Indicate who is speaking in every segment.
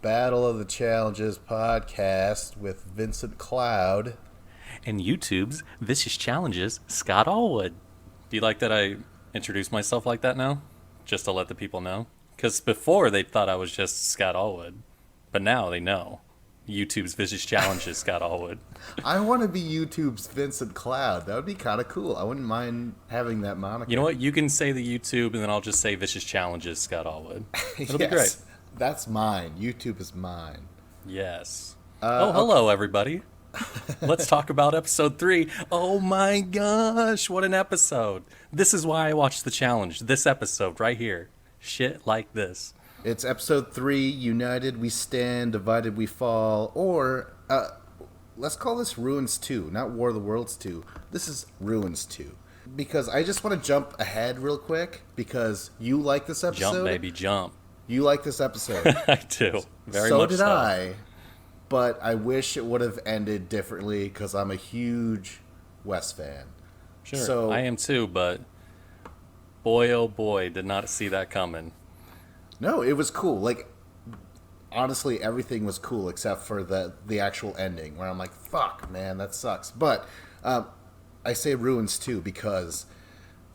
Speaker 1: Battle of the Challenges podcast with Vincent Cloud.
Speaker 2: And YouTube's Vicious Challenges, Scott Allwood. Do you like that I introduce myself like that now? Just to let the people know? Because before they thought I was just Scott Allwood. But now they know. YouTube's Vicious Challenges, Scott Allwood.
Speaker 1: I want to be YouTube's Vincent Cloud. That would be kind of cool. I wouldn't mind having that moniker.
Speaker 2: You know what? You can say the YouTube and then I'll just say Vicious Challenges, Scott Allwood. It'll be great.
Speaker 1: That's mine. YouTube is mine.
Speaker 2: Yes. Hello, everybody. Let's talk about episode 3. Oh my gosh, what an episode. This is why I watched the challenge. This episode right here. Shit like this.
Speaker 1: It's episode 3, United We Stand, Divided We Fall, or let's call this Ruins 2, not War of the Worlds 2. This is Ruins 2. Because I just want to jump ahead real quick, because you like this episode.
Speaker 2: Jump, baby, jump.
Speaker 1: You like this episode.
Speaker 2: I do. Very much so.
Speaker 1: So did I, but I wish it would have ended differently, because I'm a huge Wes fan.
Speaker 2: Sure,
Speaker 1: so,
Speaker 2: I am too, but boy, oh boy, did not see that coming.
Speaker 1: No, it was cool. Like, honestly, everything was cool except for the actual ending, where I'm like, fuck, man, that sucks. But I say Ruins 2 because,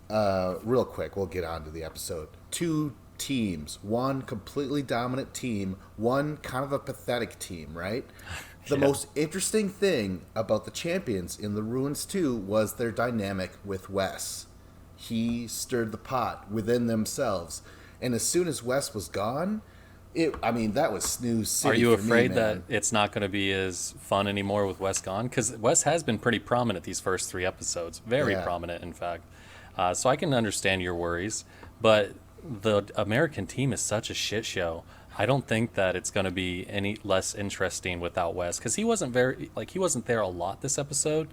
Speaker 1: real quick, we'll get on to the episode. 2 teams, one completely dominant team, one kind of a pathetic team, right? The most interesting thing about the champions in the Ruins 2 was their dynamic with Wes. He stirred the pot within themselves. And as soon as Wes was gone, that was snooze city.
Speaker 2: Are you afraid
Speaker 1: me,
Speaker 2: that it's not going to be as fun anymore with Wes gone? Because Wes has been pretty prominent these first 3 episodes. Very prominent, in fact. So I can understand your worries. But the American team is such a shit show. I don't think that it's going to be any less interesting without Wes. Because he wasn't there a lot this episode.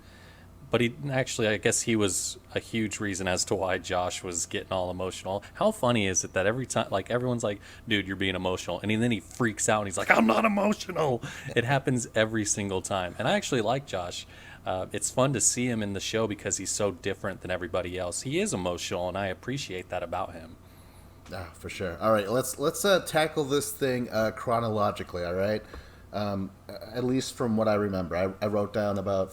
Speaker 2: But I guess he was a huge reason as to why Josh was getting all emotional. How funny is it that every time, like, everyone's like, dude, you're being emotional. And then he freaks out and he's like, I'm not emotional. It happens every single time. And I actually like Josh. It's fun to see him in the show because he's so different than everybody else. He is emotional, and I appreciate that about him.
Speaker 1: For sure. All right, let's tackle this thing chronologically, all right? At least from what I remember. I wrote down about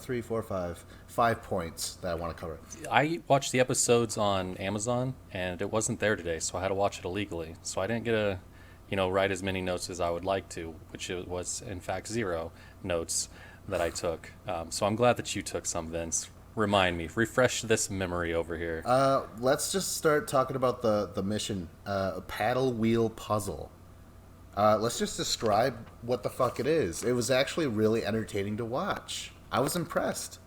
Speaker 1: 5 points that I want to cover.
Speaker 2: I watched the episodes on Amazon, and it wasn't there today, so I had to watch it illegally. So I didn't get to, write as many notes as I would like to, which was, in fact, 0 notes that I took. So I'm glad that you took some, Vince. Remind me, refresh this memory over here.
Speaker 1: Let's just start talking about the mission, paddle wheel puzzle. Let's just describe what the fuck it is. It was actually really entertaining to watch. I was impressed.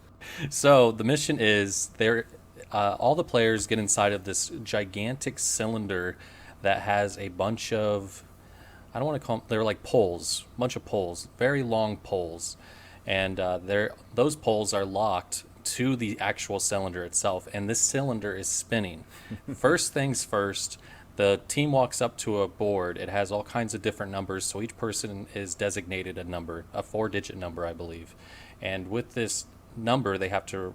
Speaker 2: So the mission is all the players get inside of this gigantic cylinder that has a bunch of, I don't want to call them, they're like poles, bunch of poles, very long poles. And those poles are locked to the actual cylinder itself. And this cylinder is spinning. First things first, the team walks up to a board. It has all kinds of different numbers, so each person is designated a number, a 4-digit number, I believe. And with this number, they have to,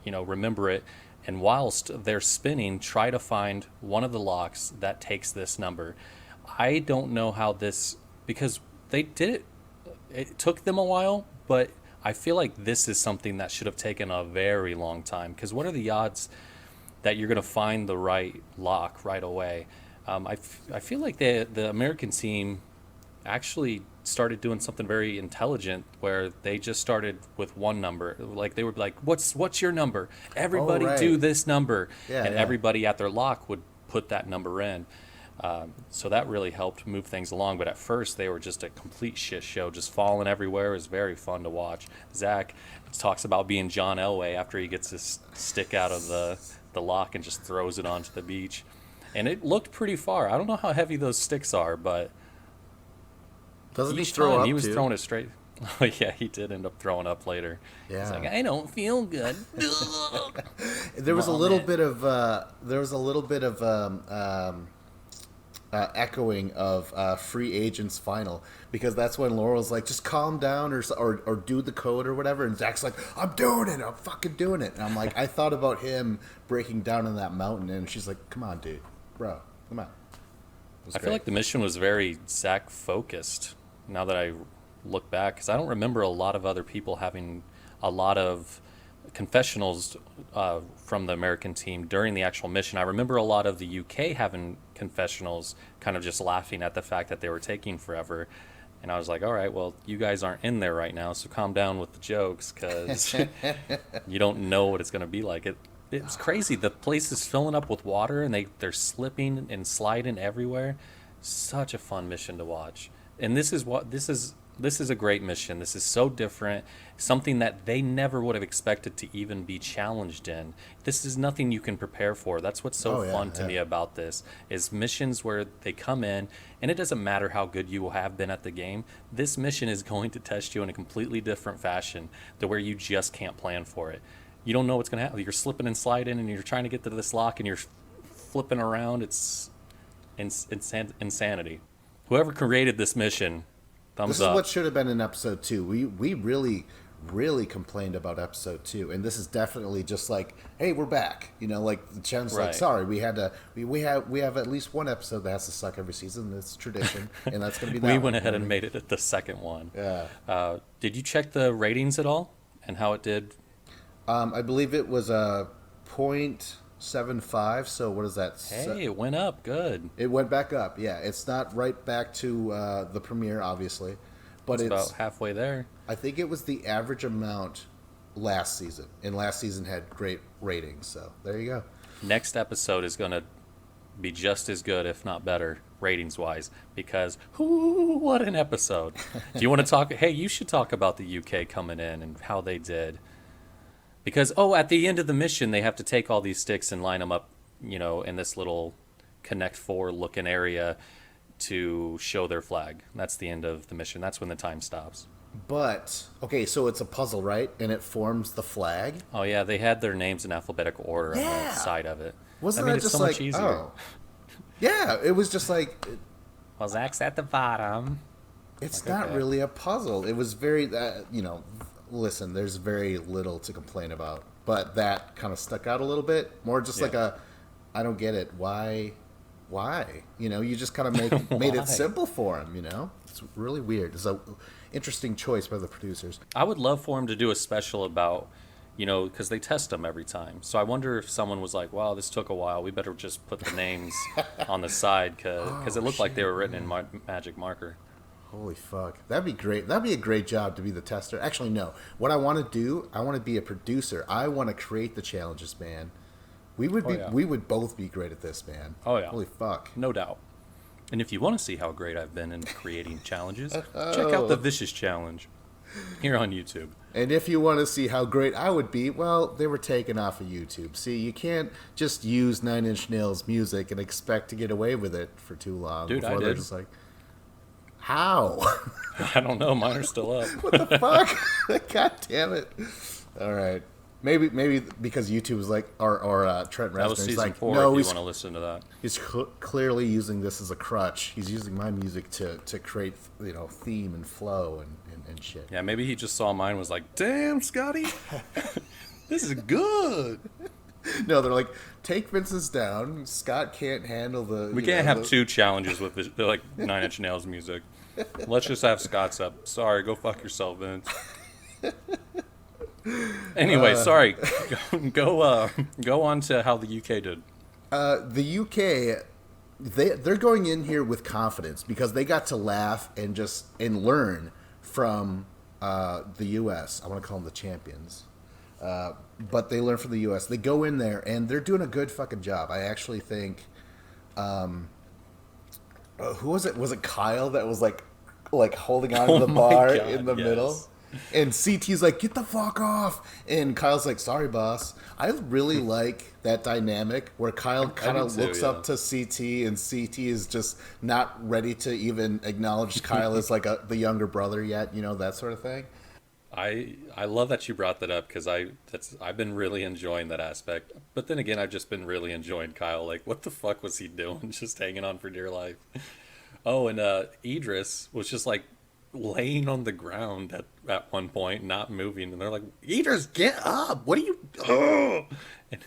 Speaker 2: remember it. And whilst they're spinning, try to find one of the locks that takes this number. I don't know how this, because they did it. It took them a while, but I feel like this is something that should have taken a very long time. Because what are the odds that you're going to find the right lock right away? I feel like the American team actually started doing something very intelligent where they just started with one number. Like, they were like, what's your number? Everybody do this number. And everybody at their lock would put that number in. So that really helped move things along. But at first, they were just a complete shit show, just falling everywhere. It was very fun to watch. Zach talks about being John Elway after he gets his stick out of the lock and just throws it onto the beach. And it looked pretty far. I don't know how heavy those sticks are, but
Speaker 1: doesn't he throw up?
Speaker 2: He was throwing it straight. Oh yeah, he did end up throwing up later.
Speaker 1: Yeah,
Speaker 2: he's like, I don't feel good.
Speaker 1: There was a little bit of echoing of Free Agents Final, because that's when Laurel's like, just calm down or do the code or whatever, and Zach's like, I'm doing it, I'm fucking doing it. And I'm like, I thought about him breaking down in that mountain, and she's like, come on, dude, bro, come on.
Speaker 2: I feel like the mission was very Zach focused. now that I look back, because I don't remember a lot of other people having a lot of confessionals from the American team during the actual mission. I remember a lot of the UK having confessionals, kind of just laughing at the fact that they were taking forever. And I was like, all right, well, you guys aren't in there right now, so calm down with the jokes, because you don't know what it's going to be like. It's crazy. The place is filling up with water, and they're slipping and sliding everywhere. Such a fun mission to watch. And this is a great mission. This is so different, something that they never would have expected to even be challenged in. This is nothing you can prepare for. That's what's so fun to me about this, is missions where they come in, and it doesn't matter how good you will have been at the game. This mission is going to test you in a completely different fashion, to where you just can't plan for it. You don't know what's going to happen. You're slipping and sliding, and you're trying to get to this lock, and you're flipping around. It's insanity. Whoever created this mission, thumbs
Speaker 1: This
Speaker 2: up.
Speaker 1: is what should have been in episode 2. We really complained about episode 2, and this is definitely just like, hey, we're back. You know, like the channel's like,
Speaker 2: Right.
Speaker 1: sorry, we had to we have at least one episode that has to suck every season. It's tradition, and that's going to be that
Speaker 2: We
Speaker 1: one.
Speaker 2: went ahead and made it at the second one.
Speaker 1: Yeah.
Speaker 2: Did you check the ratings at all and how it did?
Speaker 1: I believe it was a 0.75. So what is that?
Speaker 2: Hey, it went up. Good.
Speaker 1: It went back up. Yeah, it's not right back to the premiere, obviously, but
Speaker 2: It's
Speaker 1: it's
Speaker 2: about halfway there.
Speaker 1: I think it was the average amount last season, and last season had great ratings. So there you go.
Speaker 2: Next episode is going to be just as good, if not better, ratings wise, because what an episode. Do you want to talk? Hey, you should talk about the UK coming in and how they did. Because, at the end of the mission, they have to take all these sticks and line them up, in this little Connect 4 looking area to show their flag. That's the end of the mission. That's when the time stops.
Speaker 1: But okay, so it's a puzzle, right? And it forms the flag.
Speaker 2: Oh, yeah, they had their names in alphabetical order on
Speaker 1: Yeah.
Speaker 2: the side of it.
Speaker 1: Wasn't
Speaker 2: I mean,
Speaker 1: that
Speaker 2: it's
Speaker 1: just
Speaker 2: so
Speaker 1: like
Speaker 2: much easier.
Speaker 1: oh, yeah? It was just like
Speaker 2: Well, Zach's at the bottom.
Speaker 1: it's
Speaker 2: Like,
Speaker 1: not
Speaker 2: okay.
Speaker 1: really a puzzle. It was very listen, there's very little to complain about, but that kind of stuck out a little bit. More just like
Speaker 2: Yeah.
Speaker 1: I don't get it. Why? You just kind of made
Speaker 2: Why?
Speaker 1: it simple for him. It's really weird. It's a interesting choice by the producers.
Speaker 2: I would love for him to do a special about, because they test them every time. So I wonder if someone was like, wow, this took a while. We better just put the names on the side because it looked like they were written in magic marker.
Speaker 1: Holy fuck. That'd be great. That'd be a great job to be the tester. Actually, no. What I want to do, I want to be a producer. I want to create the challenges, man. We would be
Speaker 2: yeah.
Speaker 1: we would both be great at this, man.
Speaker 2: Oh, yeah.
Speaker 1: Holy fuck.
Speaker 2: No doubt. And if you want to see how great I've been in creating challenges, check out the Vicious Challenge here on YouTube.
Speaker 1: And if you want to see how great I would be, well, they were taken off of YouTube. See, you can't just use Nine Inch Nails music and expect to get away with it for too long.
Speaker 2: Dude,
Speaker 1: before
Speaker 2: I
Speaker 1: they're
Speaker 2: did.
Speaker 1: just like, how?
Speaker 2: I don't know. Mine are still up.
Speaker 1: What the fuck? God damn it. All right. Maybe because YouTube was like, or Trent
Speaker 2: That was
Speaker 1: Reznor, he's
Speaker 2: season
Speaker 1: like,
Speaker 2: 4
Speaker 1: no,
Speaker 2: if you
Speaker 1: he's
Speaker 2: want to listen to that.
Speaker 1: He's clearly using this as a crutch. He's using my music to create, theme and flow and shit.
Speaker 2: Yeah, maybe he just saw mine and was like, damn, Scotty, this is good.
Speaker 1: No, they're like, take Vincent's down. Scott can't handle the.
Speaker 2: We can't have two challenges with the, like Nine Inch Nails music. Let's just have Scott's up. Sorry, go fuck yourself, Vince. Anyway, sorry. Go on to how the UK did.
Speaker 1: The UK, they're going in here with confidence because they got to laugh and learn from the US. I want to call them the champions. But they learn from the U.S. They go in there, and they're doing a good fucking job. I actually think, who was it? Was it Kyle that was like holding on to the
Speaker 2: my
Speaker 1: bar
Speaker 2: God,
Speaker 1: in the
Speaker 2: yes.
Speaker 1: middle? And CT's like, get the fuck off. And Kyle's like, sorry, boss. I really like that dynamic where Kyle kind
Speaker 2: do
Speaker 1: of
Speaker 2: too,
Speaker 1: looks
Speaker 2: yeah.
Speaker 1: up to CT, and CT is just not ready to even acknowledge Kyle as like the younger brother yet, that sort of thing.
Speaker 2: I love that you brought that up because I've been really enjoying that aspect. But then again, I've just been really enjoying Kyle. Like, what the fuck was he doing? Just hanging on for dear life. Oh, and Idris was just like laying on the ground at one point, not moving, and they're like, Idris, get up! What are you? Oh! And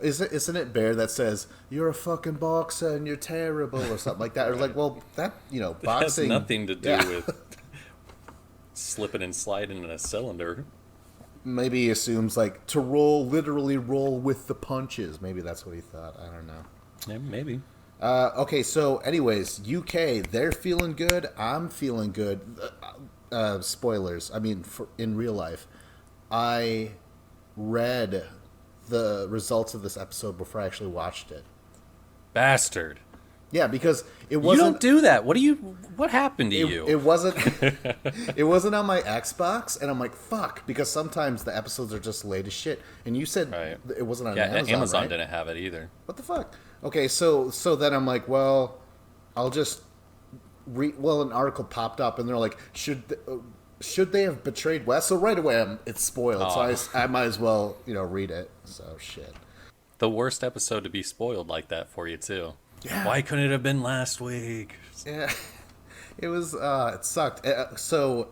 Speaker 1: Isn't it Bear that says you're a fucking boxer and you're terrible or something like that? Or like, well, that
Speaker 2: it has
Speaker 1: boxing
Speaker 2: nothing to do
Speaker 1: Yeah.
Speaker 2: with slipping and sliding in a cylinder.
Speaker 1: Maybe he assumes like to roll, literally roll with the punches. Maybe that's what he thought. I don't know.
Speaker 2: Yeah, maybe.
Speaker 1: Okay, so anyways, UK, they're feeling good. I'm feeling good. Spoilers. I mean, in real life, I read the results of this episode before I actually watched it.
Speaker 2: Bastard.
Speaker 1: Yeah, because it
Speaker 2: You
Speaker 1: wasn't.
Speaker 2: don't do that. What happened to you?
Speaker 1: It wasn't. It wasn't on my Xbox, and I'm like, fuck, because sometimes the episodes are just late as shit. And you said
Speaker 2: Right.
Speaker 1: it wasn't on
Speaker 2: Yeah,
Speaker 1: Amazon, right?
Speaker 2: didn't have it either.
Speaker 1: What the fuck? Okay, so then I'm like, well, I'll just read. Well, an article popped up, and they're like, should they have betrayed Wes? So right away, it's spoiled.
Speaker 2: Oh.
Speaker 1: So I might as well read it. So shit.
Speaker 2: The worst episode to be spoiled like that for you too.
Speaker 1: Yeah.
Speaker 2: Why couldn't it have been last week?
Speaker 1: Yeah, it was. It sucked. So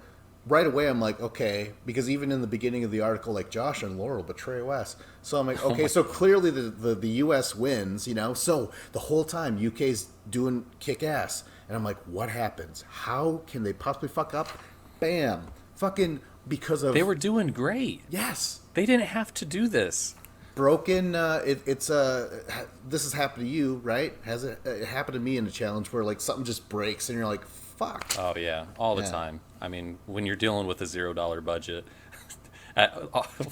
Speaker 1: right away, I'm like, okay, because even in the beginning of the article, like Josh and Laurel betray Wes. So I'm like, okay, so clearly the U.S. wins, So the whole time UK's doing kick ass, and I'm like, what happens? How can they possibly fuck up? Bam, fucking because of
Speaker 2: They were doing great.
Speaker 1: yes.
Speaker 2: They didn't have to do this.
Speaker 1: Broken. This has happened to you, right? Has it happened to me in a challenge where like something just breaks and you're like, fuck.
Speaker 2: Oh yeah, all the
Speaker 1: Yeah.
Speaker 2: time. I mean, when you're dealing with a $0 budget,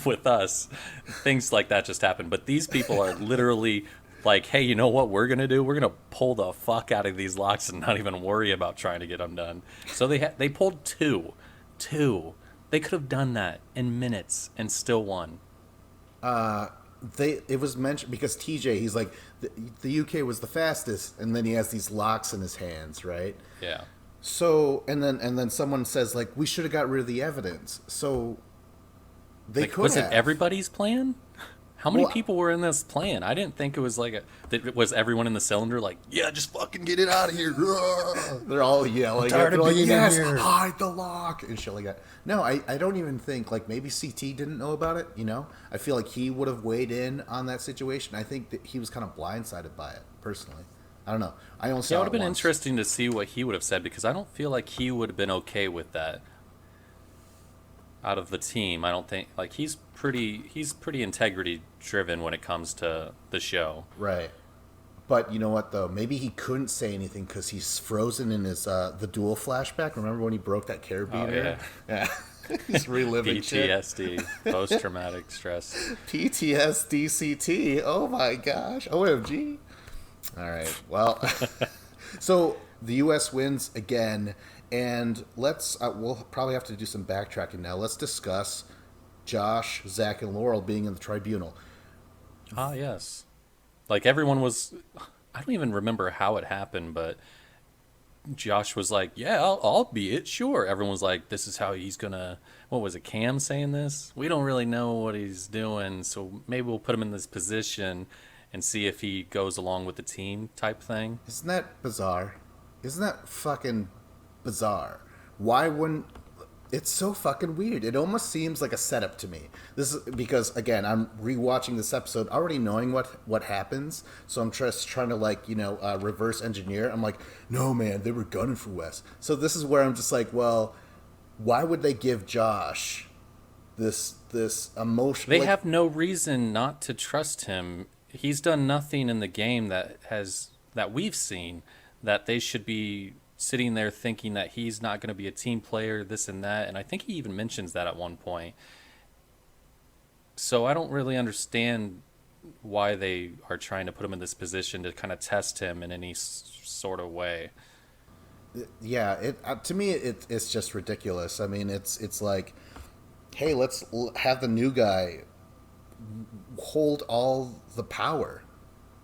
Speaker 2: with us, things like that just happen. But these people are literally like, hey, you know what we're gonna do? We're gonna pull the fuck out of these locks and not even worry about trying to get them done. So they pulled two. They could have done that in minutes and still won.
Speaker 1: It was mentioned because TJ, he's like the UK was the fastest, and then he has these locks in his hands, right?
Speaker 2: Yeah.
Speaker 1: So and then someone says like we should have got rid of the evidence. So they
Speaker 2: Like,
Speaker 1: could
Speaker 2: was
Speaker 1: have.
Speaker 2: it everybody's plan? How many
Speaker 1: Well,
Speaker 2: people were in this plan? I didn't think it was like was everyone in the cylinder like, yeah, just fucking get it out of here.
Speaker 1: They're all yelling.
Speaker 2: tired
Speaker 1: They're
Speaker 2: of
Speaker 1: like,
Speaker 2: being in
Speaker 1: yes,
Speaker 2: here."
Speaker 1: hide the lock and shit like that. No, I don't even think like maybe CT didn't know about it. I feel like he would have weighed in on that situation. I think that he was kind of blindsided by it personally. I don't know. I only
Speaker 2: Yeah,
Speaker 1: saw
Speaker 2: it would
Speaker 1: it
Speaker 2: have been
Speaker 1: once.
Speaker 2: interesting to see what he would have said because I don't feel like he would have been okay with that. Out of the team, I don't think like he's pretty integrity driven when it comes to the show.
Speaker 1: Right. But you know what though? Maybe he couldn't say anything because he's frozen in his the duel flashback. Remember when he broke that carabiner?
Speaker 2: yeah.
Speaker 1: Yeah. He's reliving shit.
Speaker 2: PTSD, post traumatic stress.
Speaker 1: PTSD-CT. Oh my gosh. OMG. All right. Well, so the U.S. wins again, and we'll probably have to do some backtracking now. Let's discuss Josh, Zach, and Laurel being in the tribunal.
Speaker 2: Ah, yes. Like everyone was. I don't even remember how it happened, but Josh was like, "Yeah, I'll be it, sure." Everyone was like, "This is how he's gonna." What was it? Cam saying this? We don't really know what he's doing, so maybe we'll put him in this position and see if he goes along with the team type thing.
Speaker 1: Isn't that bizarre? Isn't that fucking bizarre? Why wouldn't... It's so fucking weird. It almost seems like a setup to me. This is because, again, I'm rewatching this episode already knowing what happens, so I'm just trying to reverse engineer. I'm like, no man, they were gunning for Wes. So this is where I'm just like, well, why would they give Josh this emotion?
Speaker 2: They have no reason not to trust him. He's done nothing in the game that we've seen that they should be sitting there thinking that he's not going to be a team player, this and that. And I think he even mentions that at one point. So I don't really understand why they are trying to put him in this position to kind of test him in any sort of way.
Speaker 1: Yeah, to me it's just ridiculous. I mean, it's like, hey, let's have the new guy hold all the power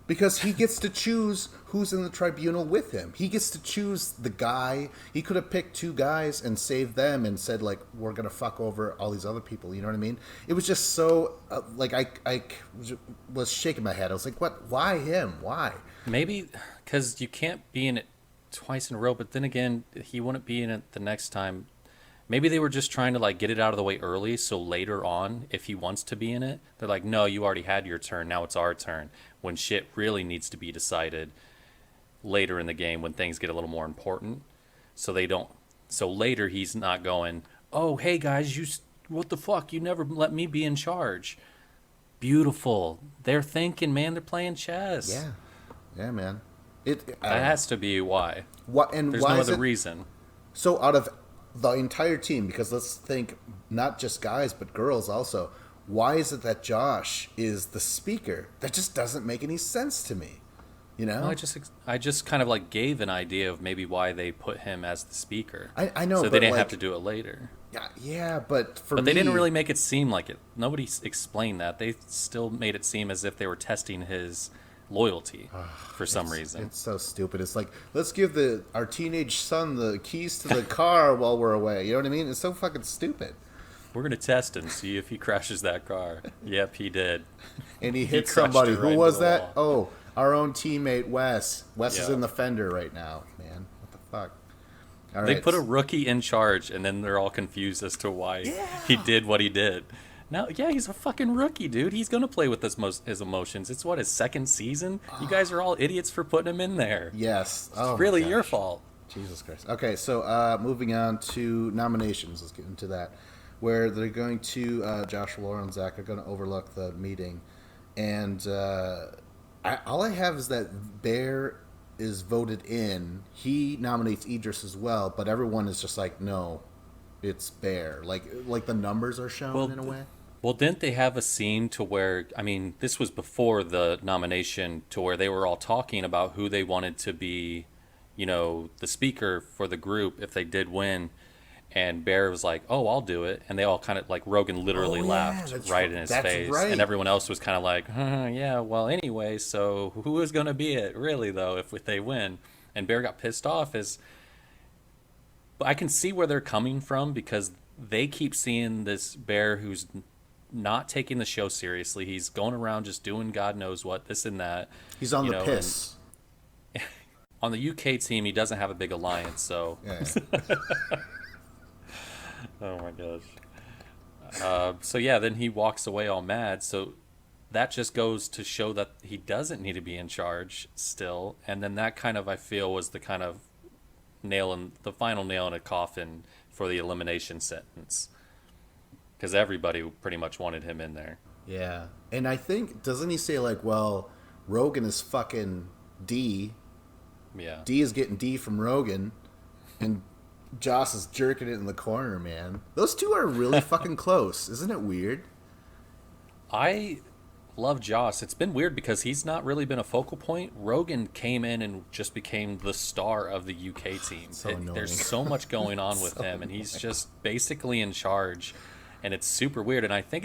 Speaker 1: because he gets to choose who's in the tribunal with him. He gets to choose the guy. He could have picked two guys and saved them and said like, we're gonna fuck over all these other people. You know what I mean? It was just so I was shaking my head. I was like, what? Why him? Why?
Speaker 2: Maybe because you can't be in it twice in a row, but then again, he wouldn't be in it the next time. Maybe they were just trying to like get it out of the way early, so later on, if he wants to be in it, they're like, no, you already had your turn, now it's our turn. When shit really needs to be decided later in the game when things get a little more important. So later he's not going, oh, hey guys, what the fuck? You never let me be in charge. Beautiful. They're thinking, man. They're playing chess.
Speaker 1: Yeah, yeah, man. I
Speaker 2: That
Speaker 1: don't know.
Speaker 2: has to be why.
Speaker 1: What and
Speaker 2: There's
Speaker 1: why
Speaker 2: no
Speaker 1: is
Speaker 2: other
Speaker 1: it
Speaker 2: reason.
Speaker 1: so out of the entire team? Because let's think, not just guys but girls also. Why is it that Josh is the speaker? That just doesn't make any sense to me. You know,
Speaker 2: Well, I just kind of like gave an idea of maybe why they put him as the speaker.
Speaker 1: I know,
Speaker 2: So
Speaker 1: but
Speaker 2: they didn't
Speaker 1: like,
Speaker 2: have to do it later.
Speaker 1: yeah, but for
Speaker 2: But they
Speaker 1: me,
Speaker 2: didn't really make it seem like it. Nobody explained that. They still made it seem as if they were testing his loyalty for some reason.
Speaker 1: It's so stupid. It's like, let's give our teenage son the keys to the car while we're away. You know what I mean? It's so fucking stupid.
Speaker 2: We're gonna test and see if he crashes that car. Yep, he did.
Speaker 1: And he hit
Speaker 2: crushed
Speaker 1: somebody.
Speaker 2: it
Speaker 1: Who
Speaker 2: right into
Speaker 1: was
Speaker 2: the
Speaker 1: that?
Speaker 2: wall.
Speaker 1: Oh, our own teammate Wes. Wes is
Speaker 2: Yeah.
Speaker 1: in the fender right now, man. What the fuck? All
Speaker 2: They
Speaker 1: right.
Speaker 2: put a rookie in charge, and then they're all confused as to why he did what he did. Now, yeah, he's a fucking rookie, dude. He's gonna play with his emotions. It's what, his second season. You guys are all idiots for putting him in there.
Speaker 1: Yes. Oh,
Speaker 2: It's
Speaker 1: my
Speaker 2: really your
Speaker 1: gosh.
Speaker 2: fault.
Speaker 1: Jesus Christ. Okay, so moving on to nominations. Let's get into that. Where they're going to, Josh, Laura, and Zach are going to overlook the meeting. And all I have is that Bear is voted in. He nominates Idris as well, but everyone is just like, no, it's Bear. Like the numbers are shown
Speaker 2: Well,
Speaker 1: in a way.
Speaker 2: Well, didn't they have a scene to where, I mean, this was before the nomination, to where they were all talking about who they wanted to be, the speaker for the group if they did win. And Bear was like, "Oh, I'll do it," and they all kind of like Rogan literally
Speaker 1: Oh, yeah,
Speaker 2: laughed
Speaker 1: that's
Speaker 2: right in his
Speaker 1: that's
Speaker 2: face,
Speaker 1: right.
Speaker 2: and everyone else was kind of like, "Yeah, well, anyway, so who is going to be it really though if they win?" And Bear got pissed off but I can see where they're coming from because they keep seeing this Bear who's not taking the show seriously. He's going around just doing God knows what, this and that.
Speaker 1: He's on
Speaker 2: you
Speaker 1: the
Speaker 2: know,
Speaker 1: piss.
Speaker 2: On the UK team, he doesn't have a big alliance, so.
Speaker 1: Yeah.
Speaker 2: Oh my gosh. So yeah, then he walks away all mad. So that just goes to show that he doesn't need to be in charge still. And then that kind of, I feel, was the kind of the final nail in a coffin for the elimination sentence. Because everybody pretty much wanted him in there.
Speaker 1: Yeah. And I think, doesn't he say, like, well, Rogan is fucking D.
Speaker 2: Yeah.
Speaker 1: D is getting D from Rogan, and Joss is jerking it in the corner, man. Those two are really fucking close. Isn't it weird?
Speaker 2: I love Joss. It's been weird because he's not really been a focal point. Rogan came in and just became the star of the UK team.
Speaker 1: So annoying.
Speaker 2: There's so much going on with him, and he's just basically in charge, and it's super weird. And I think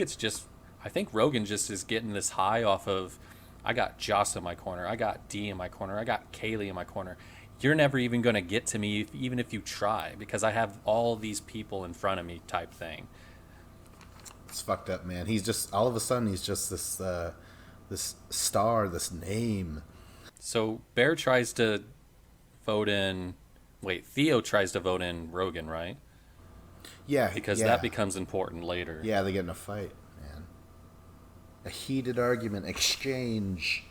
Speaker 2: I think Rogan just is getting this high off of, I got Joss in my corner, I got D in my corner, I got Kaylee in my corner. You're never even going to get to me, even if you try, because I have all these people in front of me type thing.
Speaker 1: It's fucked up, man. He's just, all of a sudden, he's just this star, this name.
Speaker 2: So Bear tries to vote in. Wait, Theo tries to vote in Rogan, right?
Speaker 1: Yeah.
Speaker 2: Because
Speaker 1: yeah.
Speaker 2: that becomes important later.
Speaker 1: Yeah, they get in a fight, man. A heated argument, exchange.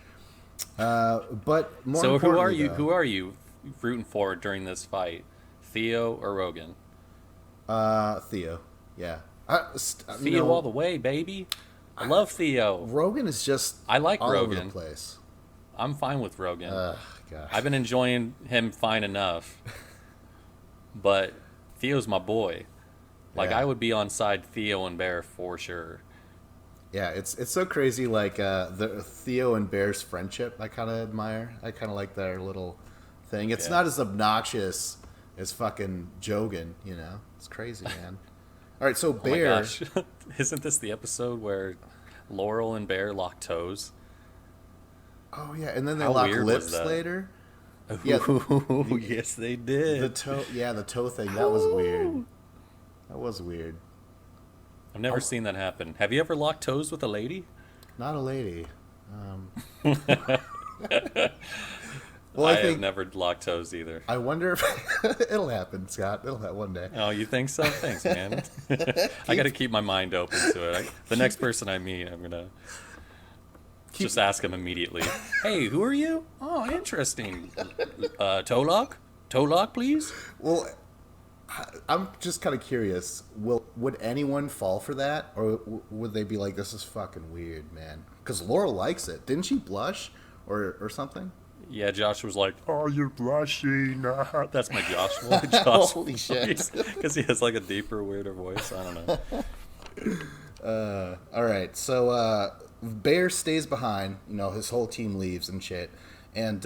Speaker 1: But more
Speaker 2: So
Speaker 1: importantly,
Speaker 2: who are you rooting for during this fight? Theo or Rogan?
Speaker 1: Theo. Yeah.
Speaker 2: Theo all the way, baby. I love Theo.
Speaker 1: Rogan is just
Speaker 2: I like
Speaker 1: all over
Speaker 2: Rogan.
Speaker 1: the place.
Speaker 2: I'm fine with Rogan.
Speaker 1: Gosh.
Speaker 2: I've been enjoying him fine enough. But Theo's my boy. Like,
Speaker 1: Yeah.
Speaker 2: I would be on side Theo and Bear for sure.
Speaker 1: Yeah, it's so crazy. Like the Theo and Bear's friendship, I kind of admire. I kind of like their little thing. It's
Speaker 2: Yeah.
Speaker 1: not as obnoxious as fucking Jogan. You know, it's crazy, man. All right, so
Speaker 2: Oh my
Speaker 1: Bear.
Speaker 2: gosh. Isn't this the episode where Laurel and Bear lock toes?
Speaker 1: Oh yeah, and then they
Speaker 2: How
Speaker 1: lock
Speaker 2: weird was
Speaker 1: lips
Speaker 2: that?
Speaker 1: later. Yeah,
Speaker 2: Ooh, yes, they did.
Speaker 1: the toe. Yeah, the toe thing. That was weird. That was weird.
Speaker 2: I've never seen that happen. Have you ever locked toes with a lady?
Speaker 1: Not a lady. Well, I
Speaker 2: have
Speaker 1: think.
Speaker 2: never locked toes either.
Speaker 1: I wonder if it'll happen, Scott. It'll happen one day.
Speaker 2: Oh, you think so? Thanks, man. I got to keep my mind open to it. The next person I meet, I'm gonna just ask him immediately. Hey, who are you? Oh, interesting. Toe lock? Toe lock, please.
Speaker 1: Well, I'm just kind of curious. Would anyone fall for that, or would they be like, "This is fucking weird, man"? Because Laurel likes it. Didn't she blush or something?
Speaker 2: Yeah, Josh was like, "Oh, you're blushing." That's my Josh voice. Josh
Speaker 1: Holy shit!
Speaker 2: Because he has like a deeper, weirder voice. I don't know.
Speaker 1: All right, so Bear stays behind. You know, his whole team leaves and shit, and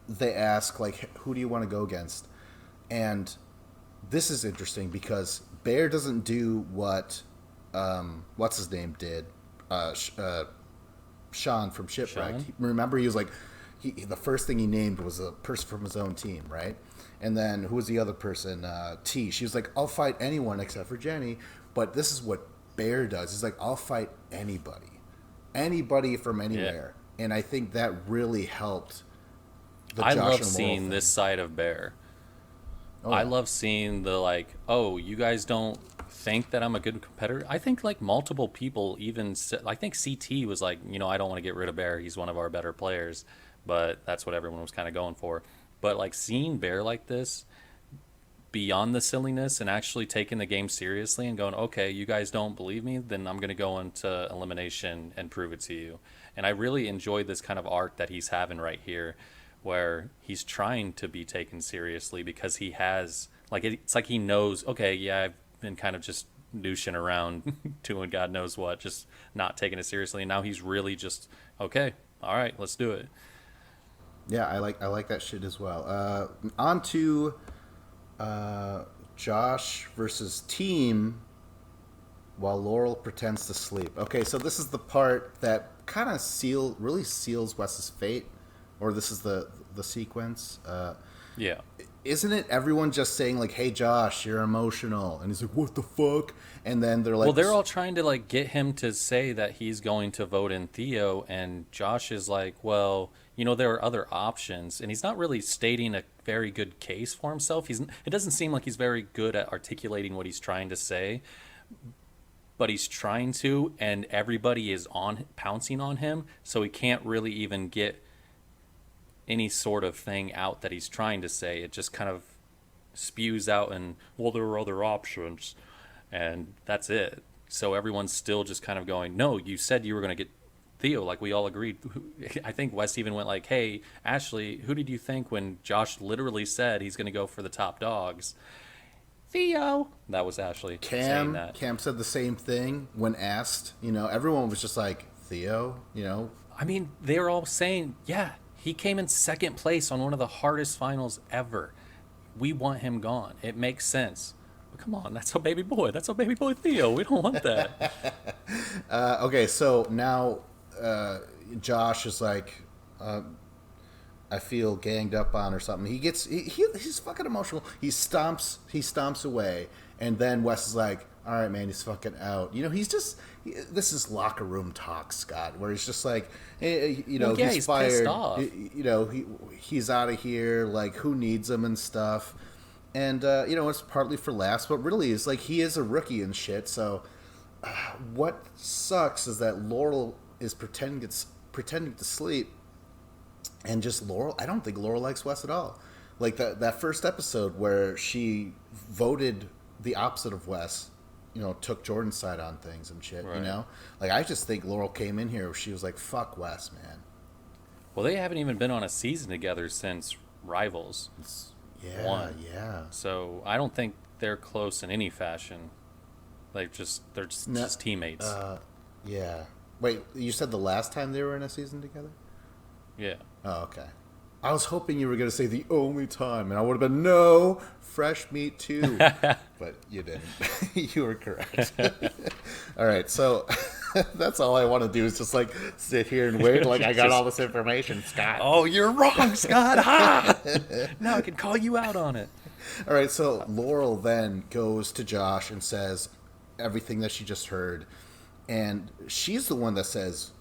Speaker 1: they ask like, "Who do you want to go against?" And this is interesting because Bear doesn't do what what's his name did, Sean from Shipwrecked.
Speaker 2: Sean?
Speaker 1: Remember, he was like, the first thing he named was a person from his own team, right? And then who was the other person? T. She was like, "I'll fight anyone except for Jenny." But this is what Bear does. He's like, "I'll fight anybody from anywhere." And I think that really helped the
Speaker 2: I
Speaker 1: Josh
Speaker 2: love
Speaker 1: and Laurel
Speaker 2: seeing
Speaker 1: thing.
Speaker 2: this side of Bear.
Speaker 1: Oh,
Speaker 2: I
Speaker 1: yeah.
Speaker 2: love seeing the like, oh, you guys don't think that I'm a good competitor. I think like multiple people even said, I think CT was like, I don't want to get rid of Bear. He's one of our better players, but that's what everyone was kind of going for. But like seeing Bear like this, beyond the silliness and actually taking the game seriously and going, okay, you guys don't believe me, then I'm going to go into elimination and prove it to you. And I really enjoyed this kind of arc that he's having right here, where he's trying to be taken seriously because he has, like, it's like he knows, okay, yeah, I've been kind of just douching around doing God knows what, just not taking it seriously. And now he's really just, okay, all right, let's do it.
Speaker 1: Yeah, I like that shit as well. On to Josh versus team while Laurel pretends to sleep. Okay, so this is the part that kind of really seals Wes's fate, or this is the sequence.
Speaker 2: Yeah.
Speaker 1: Isn't it everyone just saying like, "Hey, Josh, you're emotional," and he's like, "What the fuck?" And then they're like,
Speaker 2: Well, they're all trying to like get him to say that he's going to vote in Theo, and Josh is like, "Well, there are other options," and he's not really stating a very good case for himself. It doesn't seem like he's very good at articulating what he's trying to say, but he's trying to, and everybody is on pouncing on him, so he can't really even get any sort of thing out that he's trying to say. It just kind of spews out and, well, there are other options, and that's it. So everyone's still just kind of going, no, you said you were going to get Theo, like we all agreed. I think West even went like, hey, Ashley, who did you think when Josh literally said he's going to go for the top dogs? Theo. That was Ashley saying that.
Speaker 1: Cam said the same thing when asked. Everyone was just like, "Theo,"
Speaker 2: I mean, they were all saying, yeah, he came in second place on one of the hardest finals ever. We want him gone. It makes sense. But come on, that's our baby boy. That's our baby boy Theo. We don't want that.
Speaker 1: Okay, so now Josh is like, I feel ganged up on or something. He's fucking emotional. He stomps away, and then Wes is like, "All right, man, he's fucking out." This is locker room talk, Scott, where he's just like, hey,
Speaker 2: Well, yeah,
Speaker 1: he's
Speaker 2: he's
Speaker 1: fired.
Speaker 2: pissed off.
Speaker 1: He's out of here. Like, who needs him and stuff. And it's partly for laughs, but really, it's like he is a rookie and shit. So, what sucks is that Laurel is pretending to sleep. And just Laurel, I don't think Laurel likes Wes at all. Like that first episode where she voted the opposite of Wes, took Jordan's side on things and shit,
Speaker 2: Right.
Speaker 1: Like, I just think Laurel came in here, she was like, "Fuck Wes, man."
Speaker 2: Well, they haven't even been on a season together since Rivals.
Speaker 1: Yeah,
Speaker 2: One.
Speaker 1: yeah.
Speaker 2: So I don't think they're close in any fashion. They're
Speaker 1: No,
Speaker 2: just teammates.
Speaker 1: Yeah. Wait, you said the last time they were in a season together?
Speaker 2: Yeah.
Speaker 1: Oh, okay. I was hoping you were going to say the only time, and I would have been, no, fresh meat too. But you didn't. You were correct. All right, so that's all I want to do is just like sit here and wait like I got all this information, Scott.
Speaker 2: Oh, you're wrong, Scott. Ha! Now I can call you out on it.
Speaker 1: All right, so Laurel then goes to Josh and says everything that she just heard, and she's the one that says,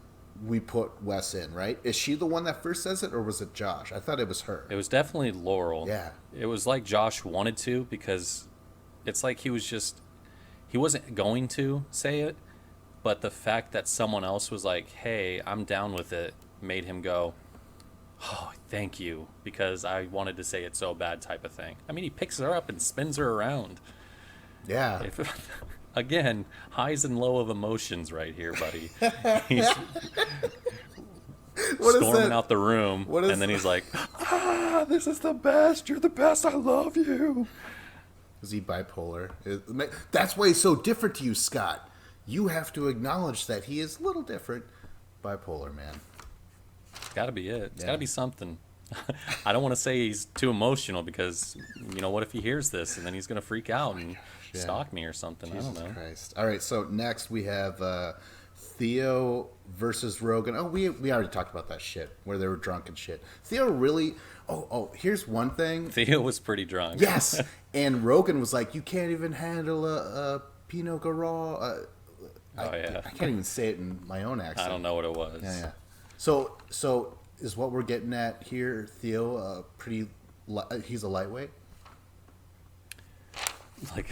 Speaker 1: "We put Wes in," right? Is she the one that first says it, or was it Josh? I thought it was her.
Speaker 2: It was definitely Laurel.
Speaker 1: Yeah.
Speaker 2: It was like Josh wanted to, because it's like he wasn't going to say it, but the fact that someone else was like, hey, I'm down with it, made him go, Oh, thank you, because I wanted to say it so bad type of thing. I mean, he picks her up and spins her around.
Speaker 1: Yeah.
Speaker 2: If again, highs and low of emotions right here, buddy. He's
Speaker 1: What is
Speaker 2: storming
Speaker 1: that?
Speaker 2: out the room,
Speaker 1: What is
Speaker 2: and then he's like, "Ah, this is the best. You're the best. I love you."
Speaker 1: Is he bipolar? That's why he's so different to you, Scott. You have to acknowledge that he is a little different. Bipolar, man.
Speaker 2: It's got to be it. It's got
Speaker 1: Yeah.
Speaker 2: to be something. I don't want to say he's too emotional because, what if he hears this and then he's gonna freak out and
Speaker 1: yeah.
Speaker 2: stalk me or something? I
Speaker 1: Jesus
Speaker 2: don't know.
Speaker 1: Christ. All right, so next we have Theo versus Rogan. Oh, we already talked about that shit where they were drunk and shit. Theo really. Here's one thing.
Speaker 2: Theo was pretty drunk.
Speaker 1: Yes, and Rogan was like, "You can't even handle a Pinot Gras."
Speaker 2: Oh yeah.
Speaker 1: I can't even say it in my own accent.
Speaker 2: I don't know what it was.
Speaker 1: Yeah, yeah. So is what we're getting at here, Theo? He's a lightweight.
Speaker 2: Like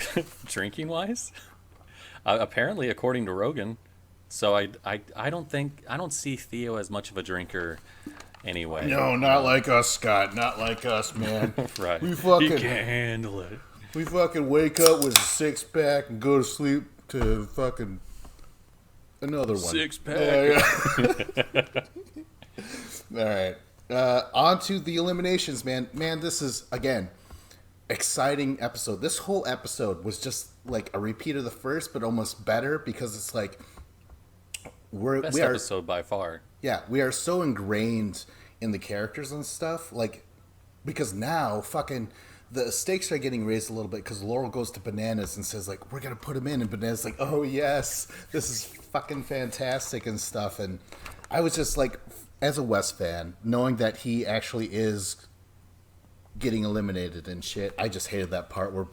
Speaker 2: drinking wise, apparently according to Rogan. So I don't see Theo as much of a drinker anyway.
Speaker 1: No, not like us, Scott. Not like us, man.
Speaker 2: Right.
Speaker 1: We
Speaker 2: He
Speaker 1: fucking
Speaker 2: can't handle it.
Speaker 1: we fucking wake up with a six pack and go to sleep to fucking another one.
Speaker 2: Six pack.
Speaker 1: Yeah. All right. On to the eliminations, man. Man, this is again exciting episode. This whole episode was just like a repeat of the first, but almost better because it's like
Speaker 2: Best
Speaker 1: we are
Speaker 2: episode by far.
Speaker 1: yeah, we are so ingrained in the characters and stuff, like because now fucking the stakes are getting raised a little bit because Laurel goes to Bananas and says like we're gonna put him in, and Bananas like oh yes, this is fucking fantastic and stuff, and I was just like as a Wes fan knowing that he actually is getting eliminated and shit. I just hated that part where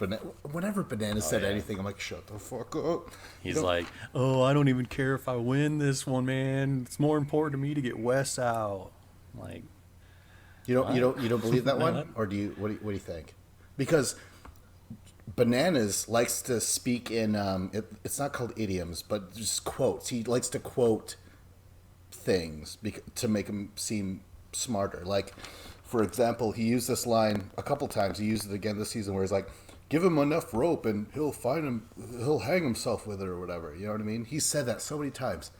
Speaker 1: whenever Bananas said
Speaker 2: yeah.
Speaker 1: anything, I'm like shut the fuck up.
Speaker 2: He's like, "Oh, I don't even care if I win this one, man. It's more important to me to get Wes out." Like,
Speaker 1: You don't believe that one,
Speaker 2: No.
Speaker 1: or do you? What do you think? Because Bananas likes to speak in it's not called idioms, but just quotes. He likes to quote things to make him seem smarter. Like, for example, he used this line a couple times. He used it again this season, where he's like, "Give him enough rope, and he'll hang himself with it, or whatever." You know what I mean? He said that so many times.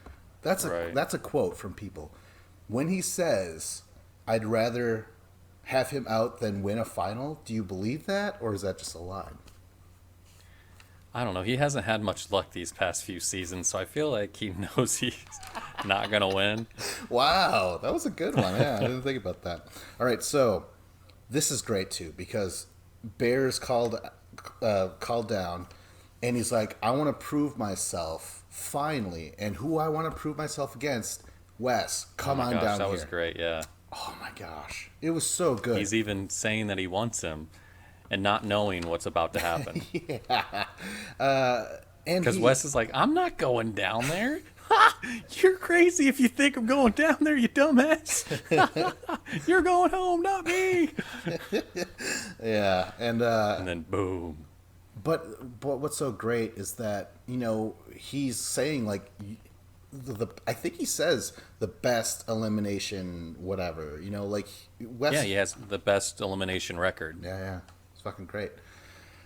Speaker 1: That's
Speaker 2: Right.
Speaker 1: a quote from people. When he says, "I'd rather have him out than win a final," do you believe that, or is that just a line?
Speaker 2: I don't know. He hasn't had much luck these past few seasons, so I feel like he knows he's not gonna win.
Speaker 1: Wow, that was a good one. Yeah, I didn't think about that. All right, so this is great too because Bear's called down, and he's like, "I want to prove myself finally, and who I want to prove myself against, Wes, come
Speaker 2: Oh my
Speaker 1: on
Speaker 2: gosh,
Speaker 1: down
Speaker 2: that
Speaker 1: here."
Speaker 2: was great. Yeah,
Speaker 1: Oh my gosh, it was so good.
Speaker 2: he's even saying that he wants him, and not knowing what's about to happen.
Speaker 1: And
Speaker 2: Because Wes is like, "I'm not going down there." You're crazy if you think I'm going down there, you dumbass. You're going home, not me.
Speaker 1: yeah, and
Speaker 2: And then boom.
Speaker 1: But what's so great is that he's saying like I think he says the best elimination whatever like Wes.
Speaker 2: Yeah, he has the best elimination record.
Speaker 1: Yeah, it's fucking great.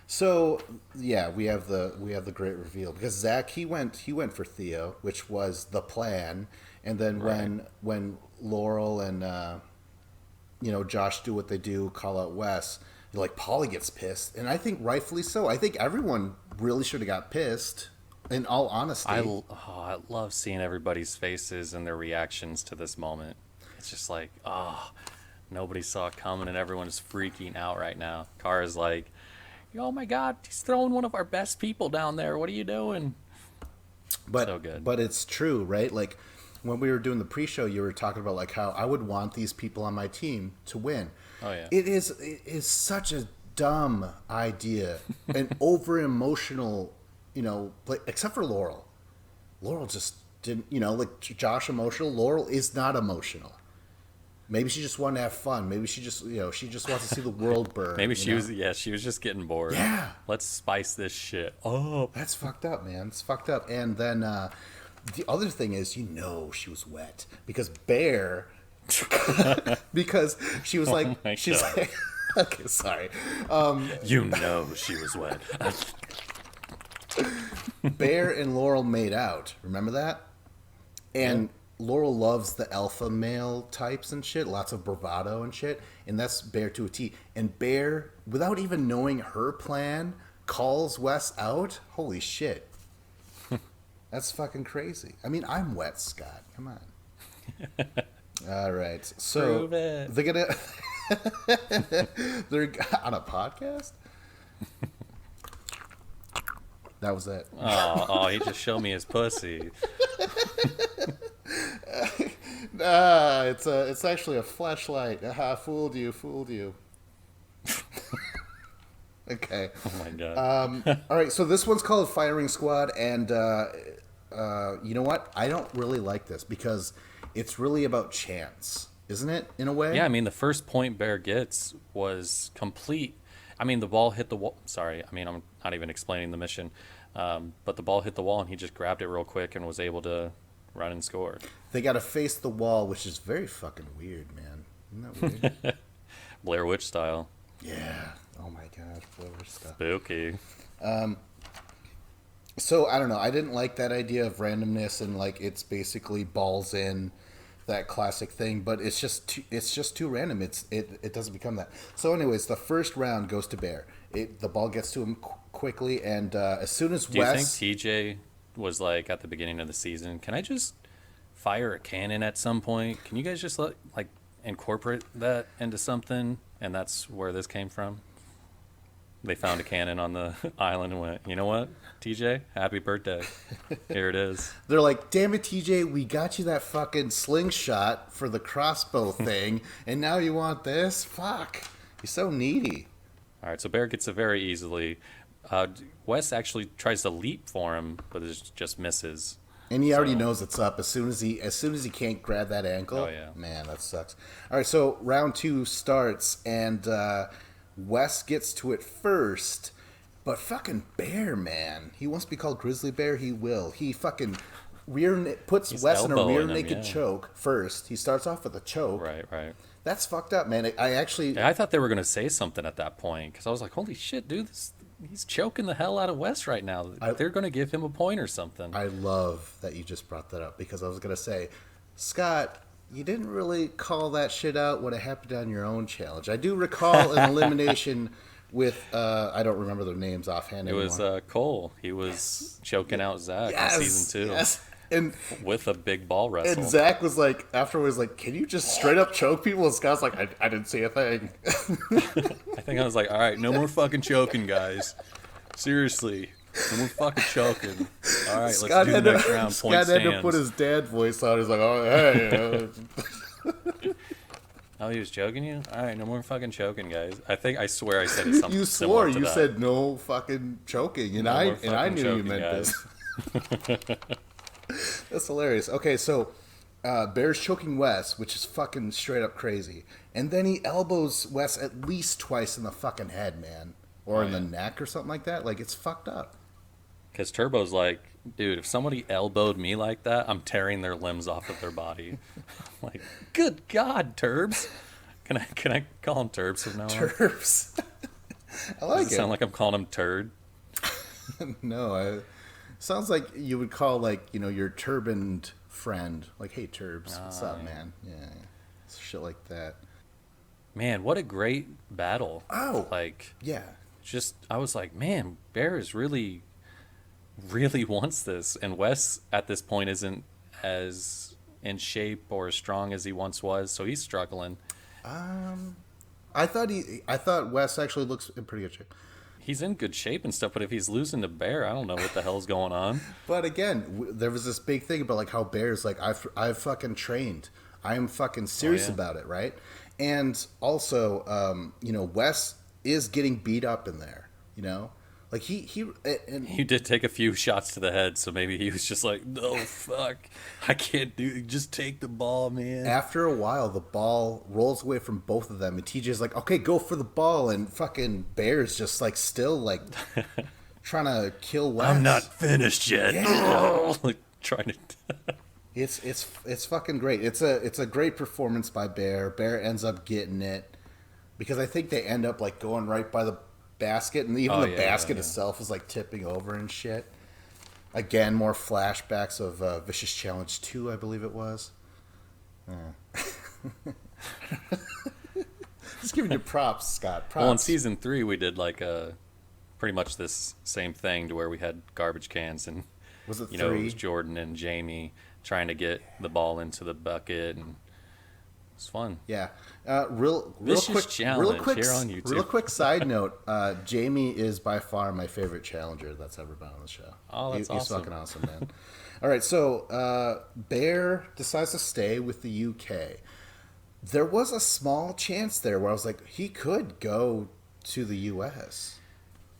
Speaker 1: So yeah, we have the great reveal because Zach he went for Theo, which was the plan, and then when Laurel and Josh do what they do, call out Wes. Like Paulie gets pissed, and I think rightfully so. I think everyone really should have got pissed. In all honesty,
Speaker 2: I love seeing everybody's faces and their reactions to this moment. It's just like, nobody saw it coming, and everyone is freaking out right now. Kara's like, "Oh my God, he's throwing one of our best people down there. What are you doing?"
Speaker 1: but
Speaker 2: so good.
Speaker 1: But it's true, right? Like when we were doing the pre-show, you were talking about like how I would want these people on my team to win.
Speaker 2: Oh yeah.
Speaker 1: It is such a dumb idea and over emotional, like, except for Laurel. Laurel just didn't, like Josh emotional. Laurel is not emotional. Maybe she just wanted to have fun. Maybe she just, she just wants to see the world burn.
Speaker 2: Maybe she was just getting bored.
Speaker 1: Yeah.
Speaker 2: Let's spice this shit up.
Speaker 1: That's fucked up, man. It's fucked up. And then the other thing is, she was wet because Bear because she was like,
Speaker 2: my
Speaker 1: she's
Speaker 2: God.
Speaker 1: like, okay, sorry.
Speaker 2: You know she was wet.
Speaker 1: Bear and Laurel made out. Remember that? And Laurel loves the alpha male types and shit, lots of bravado and shit, and that's Bear to a T. And Bear, without even knowing her plan, calls Wes out. Holy shit. That's fucking crazy. I mean, I'm wet, Scott. Come on. All right. So
Speaker 2: Prove it.
Speaker 1: they're gonna they're on a podcast? That was it.
Speaker 2: Oh, he just showed me his pussy.
Speaker 1: It's actually a flashlight. Aha, fooled you. Okay.
Speaker 2: Oh my god.
Speaker 1: All right. So this one's called Firing Squad, and you know what? I don't really like this because it's really about chance, isn't it? In a way.
Speaker 2: Yeah, I mean, the first point Bear gets was complete. I mean, the ball hit the wall. Sorry, I mean, I'm not even explaining the mission. But the ball hit the wall, and he just grabbed it real quick and was able to run and score.
Speaker 1: They got to face the wall, which is very fucking weird, man. Isn't that weird?
Speaker 2: Blair Witch style.
Speaker 1: Yeah. Oh my god, Florida stuff.
Speaker 2: Spooky.
Speaker 1: So I don't know. I didn't like that idea of randomness and like it's basically balls in, that classic thing. But it's just too random. It doesn't become that. So anyways, the first round goes to Bear. The ball gets to him quickly, and as soon as
Speaker 2: Do you think
Speaker 1: Wes,
Speaker 2: TJ was like at the beginning of the season, can I just fire a cannon at some point? Can you guys just like incorporate that into something? And that's where this came from. They found a cannon on the island and went, you know what, TJ, happy birthday. Here it is.
Speaker 1: they're like, "Damn it, TJ, we got you that fucking slingshot for the crossbow thing, and now you want this? Fuck, you're so needy."
Speaker 2: All right, so Bear gets it very easily. Wes actually tries to leap for him, but it just misses.
Speaker 1: And he already
Speaker 2: So-
Speaker 1: knows it's up as soon as he can't grab that ankle.
Speaker 2: Oh, yeah.
Speaker 1: Man, that sucks. All right, so round 2 starts, and Wes gets to it first, but fucking Bear, man, he wants to be called Grizzly Bear. He will. He fucking puts
Speaker 2: He's
Speaker 1: Wes in a
Speaker 2: elbowing
Speaker 1: rear
Speaker 2: him,
Speaker 1: naked
Speaker 2: yeah.
Speaker 1: choke first. He starts off with a choke.
Speaker 2: Right.
Speaker 1: That's fucked up, man. I actually,
Speaker 2: Yeah, I thought they were going to say something at that point because I was like, holy shit, dude, he's choking the hell out of Wes right now. They're going to give him a point or something.
Speaker 1: I love that you just brought that up because I was gonna say, Scott, you didn't really call that shit out when it happened on your own challenge. I do recall an elimination with I don't remember their names offhand
Speaker 2: It
Speaker 1: anymore.
Speaker 2: was Cole. He was choking out Zach in season 2
Speaker 1: yes. And
Speaker 2: with a big ball wrestle.
Speaker 1: and Zach was like afterwards like, can you just straight up choke people? And Scott's like, I didn't see a thing.
Speaker 2: I think I was like, all right, no more fucking choking, guys. Seriously, no more fucking choking. All right, let's
Speaker 1: Scott
Speaker 2: do
Speaker 1: had
Speaker 2: the next
Speaker 1: to,
Speaker 2: round.
Speaker 1: Scott
Speaker 2: Point
Speaker 1: had to
Speaker 2: stands.
Speaker 1: put his dad voice on. He's like, oh hey.
Speaker 2: Oh, he was choking you? All right, no more fucking choking, guys. I swear I said it something
Speaker 1: You
Speaker 2: similar
Speaker 1: swore.
Speaker 2: to
Speaker 1: You
Speaker 2: that.
Speaker 1: said no fucking choking, and
Speaker 2: No
Speaker 1: I
Speaker 2: more
Speaker 1: and I
Speaker 2: fucking
Speaker 1: knew you
Speaker 2: choking,
Speaker 1: meant
Speaker 2: guys.
Speaker 1: this. That's hilarious. Okay, so Bear's choking Wes, which is fucking straight up crazy, and then he elbows Wes at least twice in the fucking head, man, or in the neck or something like that. Like it's fucked up.
Speaker 2: Because Turbo's like, dude, if somebody elbowed me like that, I'm tearing their limbs off of their body. Like, good God, Turbs. Can I call him Turbs from now on?
Speaker 1: Terps. I like
Speaker 2: Does it
Speaker 1: it.
Speaker 2: sound like I'm calling him Turd?
Speaker 1: No, sounds like you would call like your turbaned friend, like, hey Turbs, what's up, man? Yeah, shit like that.
Speaker 2: Man, what a great battle.
Speaker 1: Oh.
Speaker 2: Like,
Speaker 1: Yeah.
Speaker 2: just, I was like, man, Bear is really wants this. And Wes, at this point, isn't as in shape or as strong as he once was, so he's struggling.
Speaker 1: I thought Wes actually looks in pretty good shape.
Speaker 2: He's in good shape and stuff, but if he's losing to Bear, I don't know what the hell's going on.
Speaker 1: But again, there was this big thing about like how Bear's like I've fucking trained. I am fucking serious
Speaker 2: yeah.
Speaker 1: about it, right? And also, Wes is getting beat up in there. Like he and
Speaker 2: He did take a few shots to the head, so maybe he was just like, no, fuck. I can't just take the ball, man.
Speaker 1: after a while, the ball rolls away from both of them, and TJ's like, "Okay, go for the ball," and fucking Bear's just like still like trying to kill Wes.
Speaker 2: I'm not finished yet.
Speaker 1: Yeah.
Speaker 2: Like, trying to...
Speaker 1: It's fucking great. It's a great performance by Bear. Bear ends up getting it because I think they end up like going right by the basket, and even
Speaker 2: Oh
Speaker 1: the
Speaker 2: yeah, yeah,
Speaker 1: basket
Speaker 2: yeah.
Speaker 1: itself is like tipping over and shit. Again, more flashbacks of Vicious Challenge 2, I believe it was. Just giving you props, Scott. Props.
Speaker 2: Well, in season 3, we did like pretty much this same thing to where we had garbage cans and
Speaker 1: Was it
Speaker 2: it was
Speaker 1: 3?
Speaker 2: Jordan and Jamie trying to get the ball into the bucket, and it's fun.
Speaker 1: Yeah. Real
Speaker 2: Vicious
Speaker 1: quick,
Speaker 2: Challenge here on YouTube.
Speaker 1: Real quick side note: Jamie is by far my favorite challenger that's ever been on the show.
Speaker 2: Oh, that's
Speaker 1: He's
Speaker 2: awesome.
Speaker 1: fucking awesome, man. All right, so Bear decides to stay with the UK. There was a small chance there where I was like, he could go to the US.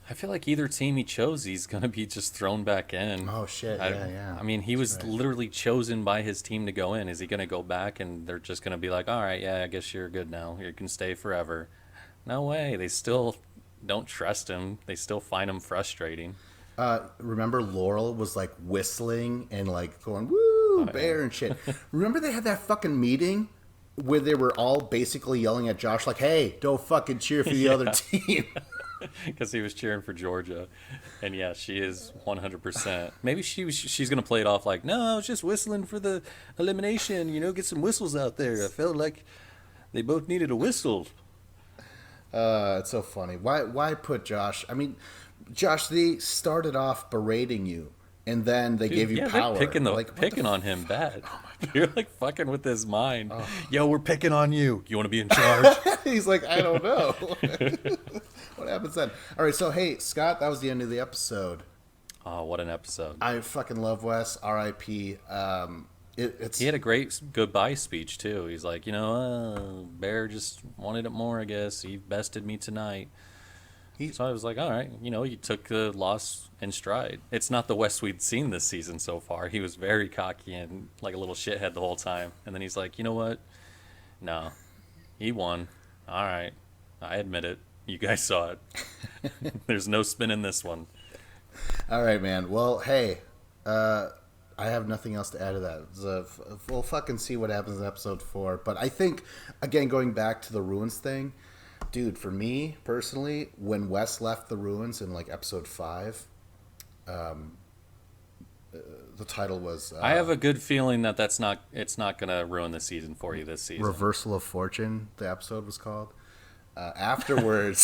Speaker 2: I feel like either team he chose, he's gonna be just thrown back in.
Speaker 1: Oh shit! Yeah.
Speaker 2: I mean, he was
Speaker 1: right.
Speaker 2: literally chosen by his team to go in. Is he gonna go back and they're just gonna be like, all right, yeah, I guess you're good now. You can stay forever. No way. They still don't trust him. They still find him frustrating.
Speaker 1: Remember Laurel was like whistling and like going woo Bear and shit. Remember they had that fucking meeting where they were all basically yelling at Josh like, "Hey, don't fucking cheer for the other team."
Speaker 2: Because he was cheering for Georgia, and yeah, she is 100%. Maybe she's gonna play it off like, no, I was just whistling for the elimination. Get some whistles out there. I felt like they both needed a whistle.
Speaker 1: It's so funny. Why put Josh? I mean, Josh, they started off berating you, and then they gave you
Speaker 2: Yeah,
Speaker 1: power.
Speaker 2: they're picking
Speaker 1: Like, what the
Speaker 2: picking on him bad. You're like fucking with his mind. Yo, we're picking on you. You want to be in charge?
Speaker 1: He's like, I don't know. What happens then? All right, so hey, Scott, that was the end of the episode.
Speaker 2: Oh, what an episode!
Speaker 1: I fucking love Wes. R.I.P. It's
Speaker 2: He had a great goodbye speech too. He's like, Bear just wanted it more. I guess he bested me tonight. So I was like, all right, you took the loss in stride. It's not the Wes we'd seen this season so far. He was very cocky and like a little shithead the whole time. And then he's like, you know what? No, he won. All right, I admit it. You guys saw it. There's no spin in this one.
Speaker 1: all right, man. Well, hey, I have nothing else to add to that. We'll fucking see what happens in episode 4. But I think, again, going back to the Ruins thing, dude, for me personally, when Wes left the Ruins in like episode 5, the title was
Speaker 2: I have a good feeling that it's not gonna ruin the season for you this season.
Speaker 1: Reversal of Fortune. The episode was called. Afterwards,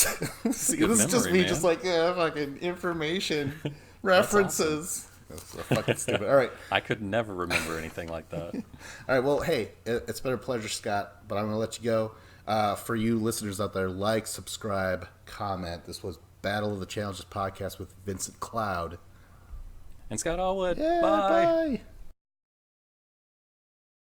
Speaker 1: see,
Speaker 2: Good
Speaker 1: this is just
Speaker 2: memory,
Speaker 1: me,
Speaker 2: man.
Speaker 1: just like fucking information references. That's so fucking stupid. All right.
Speaker 2: I could never remember anything like that.
Speaker 1: All right, well, hey, it's been a pleasure, Scott, but I'm going to let you go. For you listeners out there, like, subscribe, comment. This was Battle of the Challenges podcast with Vincent Cloud.
Speaker 2: And Scott Allwood,
Speaker 1: Yeah,
Speaker 2: bye.
Speaker 1: bye.